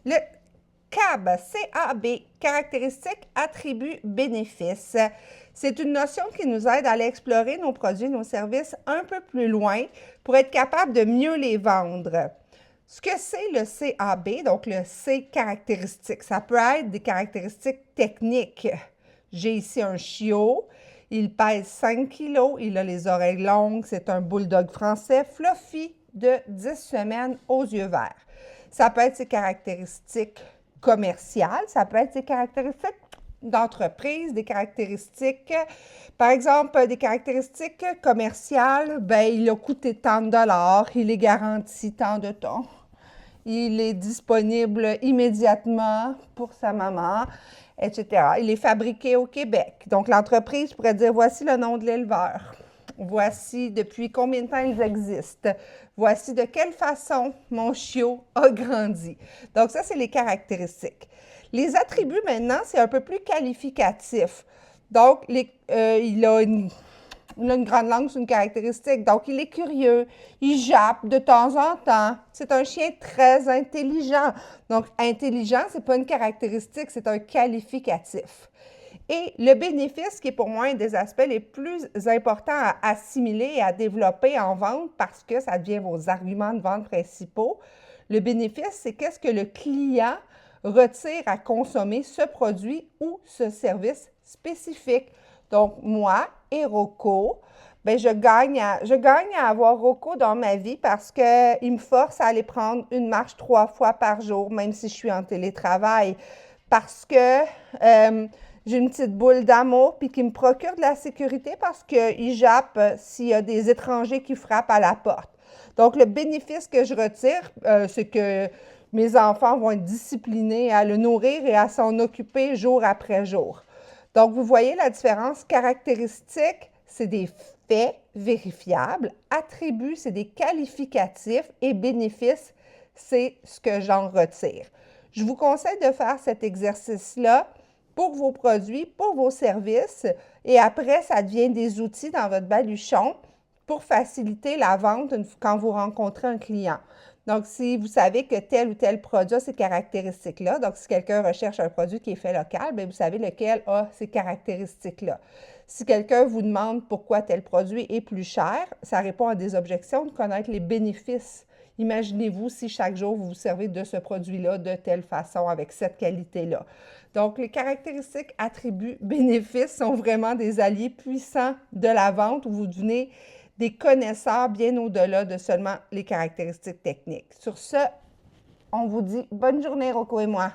Le CAB, C-A-B, caractéristiques, attributs, bénéfices. C'est une notion qui nous aide à aller explorer nos produits, nos services un peu plus loin pour être capable de mieux les vendre. Ce que c'est le CAB, donc le C caractéristique, ça peut être des caractéristiques techniques. J'ai ici un chiot, il pèse 5 kg, il a les oreilles longues, c'est un bulldog français fluffy de 10 semaines aux yeux verts. Ça peut être ses caractéristiques commerciales, ça peut être ses caractéristiques d'entreprise, des caractéristiques, par exemple, des caractéristiques commerciales, bien, il a coûté tant de dollars, il est garanti tant de temps, il est disponible immédiatement pour sa maman, etc. Il est fabriqué au Québec. Donc, l'entreprise pourrait dire, voici le nom de l'éleveur. Voici depuis combien de temps ils existent. Voici de quelle façon mon chiot a grandi. Donc, ça, c'est les caractéristiques. Les attributs, maintenant, c'est un peu plus qualificatif. Donc, il a une grande langue, c'est une caractéristique. Donc, il est curieux, il jappe de temps en temps. C'est un chien très intelligent. Donc, intelligent, ce n'est pas une caractéristique, c'est un qualificatif. Et le bénéfice, qui est pour moi un des aspects les plus importants à assimiler et à développer en vente parce que ça devient vos arguments de vente principaux. Le bénéfice, c'est qu'est-ce que le client retire à consommer ce produit ou ce service spécifique. Donc, moi et Rocco, bien, je gagne à avoir Rocco dans ma vie parce qu'il me force à aller prendre une marche 3 fois par jour, même si je suis en télétravail. Parce que j'ai une petite boule d'amour puis qui me procure de la sécurité parce qu'il jappe s'il y a des étrangers qui frappent à la porte. Donc, le bénéfice que je retire, c'est que mes enfants vont être disciplinés à le nourrir et à s'en occuper jour après jour. Donc, vous voyez la différence. Caractéristiques, c'est des faits vérifiables. Attributs, c'est des qualificatifs. Et bénéfices, c'est ce que j'en retire. Je vous conseille de faire cet exercice-là pour vos produits, pour vos services. Et après, ça devient des outils dans votre baluchon pour faciliter la vente quand vous rencontrez un client. Donc, si vous savez que tel ou tel produit a ces caractéristiques-là, donc si quelqu'un recherche un produit qui est fait local, bien, vous savez lequel a ces caractéristiques-là. Si quelqu'un vous demande pourquoi tel produit est plus cher, ça répond à des objections de connaître les bénéfices. Imaginez-vous si chaque jour vous vous servez de ce produit-là de telle façon, avec cette qualité-là. Donc, les caractéristiques, attributs, bénéfices sont vraiment des alliés puissants de la vente où vous devenez des connaisseurs bien au-delà de seulement les caractéristiques techniques. Sur ce, on vous dit bonne journée, Rocco et moi.